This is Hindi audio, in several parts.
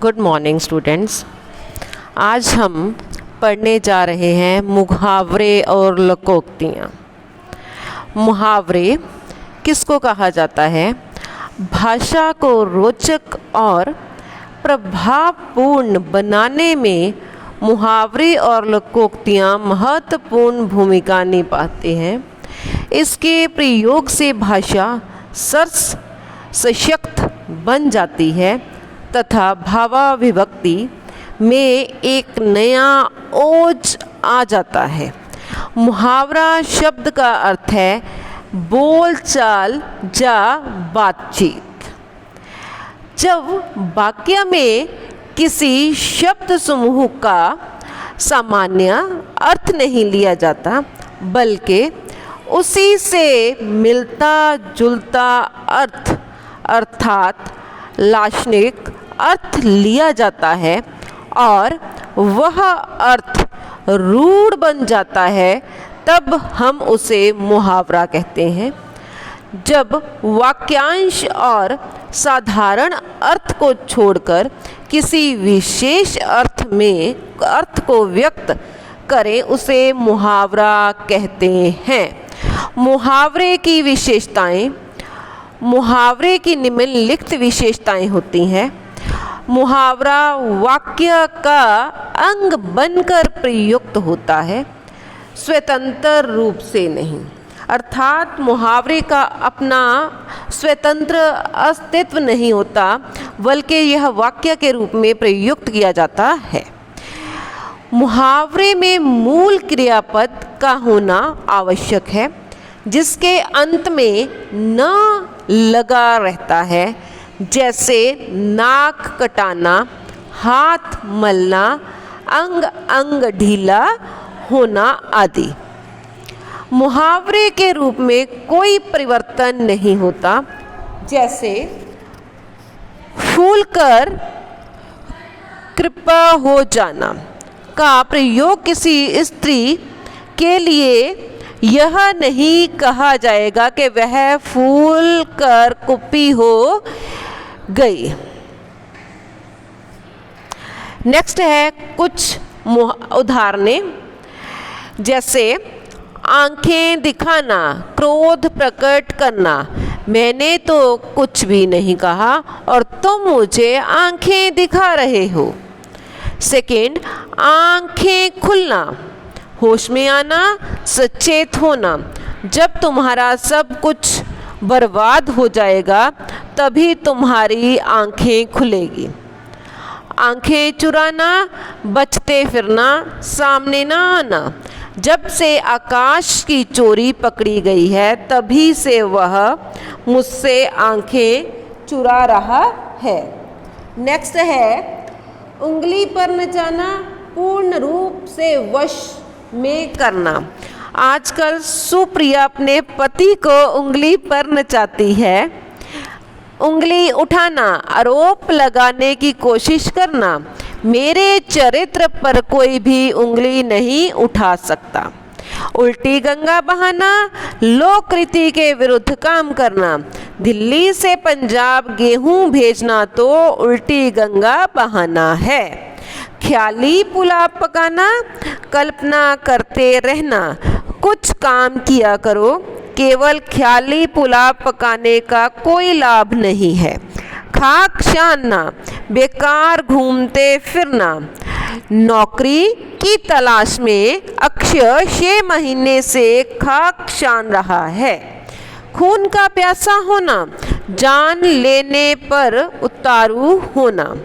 Good morning students. आज हम पढ़ने जा रहे हैं मुहावरे और लोकोक्तियाँ। मुहावरे किसको कहा जाता है? भाषा को रोचक और प्रभावपूर्ण बनाने में मुहावरे और लोकोक्तियाँ महत्वपूर्ण भूमिका निभाते हैं। इसके प्रयोग से भाषा सरस सशक्त बन जाती है तथा भावाभिव्यक्ति में एक नया ओज आ जाता है। मुहावरा शब्द का अर्थ है बोलचाल या बातचीत। जब वाक्य में किसी शब्द समूह का सामान्य अर्थ नहीं लिया जाता बल्कि उसी से मिलता जुलता अर्थ अर्थात लाक्षणिक अर्थ लिया जाता है और वह अर्थ रूढ़ बन जाता है, तब हम उसे मुहावरा कहते हैं। जब वाक्यांश और साधारण अर्थ को छोड़कर किसी विशेष अर्थ को व्यक्त करें उसे मुहावरा कहते हैं। मुहावरे की विशेषताएं। मुहावरे की निम्नलिखित विशेषताएं होती हैं। मुहावरा वाक्य का अंग बनकर प्रयुक्त होता है, स्वतंत्र रूप से नहीं, अर्थात मुहावरे का अपना स्वतंत्र अस्तित्व नहीं होता बल्कि यह वाक्य के रूप में प्रयुक्त किया जाता है। मुहावरे में मूल क्रियापद का होना आवश्यक है जिसके अंत में न लगा रहता है, जैसे नाक कटाना, हाथ मलना, अंग अंग ढीला होना आदि। मुहावरे के रूप में कोई परिवर्तन नहीं होता, जैसे फूलकर कृपा हो जाना का प्रयोग किसी स्त्री के लिए यह नहीं कहा जाएगा कि वह फूल कर कुपी हो गई। नेक्स्ट है कुछ उदाहरणें, जैसे आंखें दिखाना, क्रोध प्रकट करना, मैंने तो कुछ भी नहीं कहा और तुम मुझे आंखें दिखा रहे हो। सेकंड, आंखें खुलना, होश में आना, सचेत होना, जब तुम्हारा सब कुछ बर्बाद हो जाएगा तभी तुम्हारी आंखें खुलेगी। आंखें चुराना, बचते फिरना, सामने ना आना, जब से आकाश की चोरी पकड़ी गई है तभी से वह मुझसे आंखें चुरा रहा है। नेक्स्ट है उंगली पर नचाना, पूर्ण रूप से वश में करना। आजकल सुप्रिया अपने पति को उंगली पर नचाती है। उंगली उठाना, आरोप लगाने की कोशिश करना, मेरे चरित्र पर कोई भी उंगली नहीं उठा सकता। उल्टी गंगा बहाना, लोक रीति के विरुद्ध काम करना, दिल्ली से पंजाब गेहूं भेजना तो उल्टी गंगा बहाना है। ख्याली पुलाव पकाना, कल्पना करते रहना, कुछ काम किया करो, केवल ख्याली पुलाव पकाने का कोई लाभ नहीं है। खाक छानना, बेकार घूमते फिरना, नौकरी की तलाश में अक्षय 6 महीने से खाक छान रहा है। खून का प्यासा होना, जान लेने पर उतारू होना,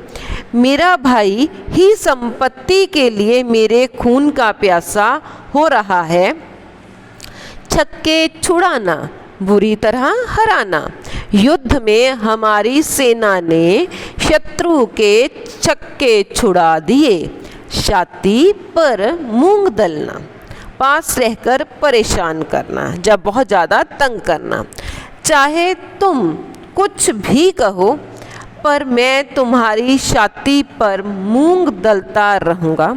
मेरा भाई ही संपत्ति के लिए मेरे खून का प्यासा हो रहा है। छक्के छुड़ाना, बुरी तरह हराना, युद्ध में हमारी सेना ने शत्रु के छक्के छुड़ा दिए। छाती पर मूंग दलना, पास रहकर परेशान करना, जब बहुत ज़्यादा तंग करना, चाहे तुम कुछ भी कहो पर मैं तुम्हारी छाती पर मूंग दलता रहूँगा।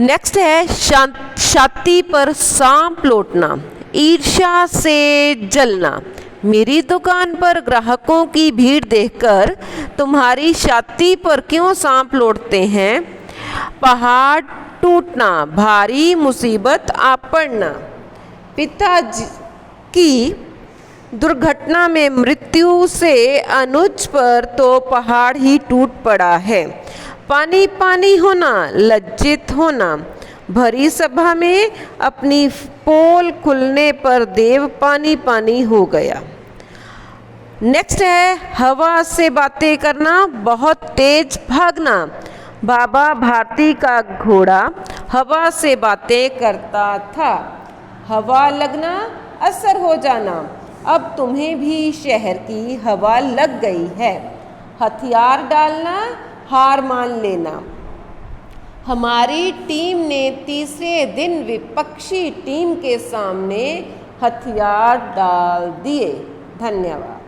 नेक्स्ट है छाती पर सांप लौटना, ईर्ष्या से जलना, मेरी दुकान पर ग्राहकों की भीड़ देखकर तुम्हारी छाती पर क्यों सांप लौटते हैं? पहाड़ टूटना, भारी मुसीबत आ पड़ना। पिताजी की दुर्घटना में मृत्यु से अनुज पर तो पहाड़ ही टूट पड़ा है। पानी पानी होना, लज्जित होना। भरी सभा में अपनी पोल खुलने पर देव पानी पानी हो गया। नेक्स्ट है हवा से बातें करना, बहुत तेज भागना। बाबा भारती का घोड़ा हवा से बातें करता था। हवा लगना, असर हो जाना। अब तुम्हें भी शहर की हवा लग गई है। हथियार डालना, हार मान लेना। हमारी टीम ने तीसरे दिन विपक्षी टीम के सामने हथियार डाल दिए। धन्यवाद।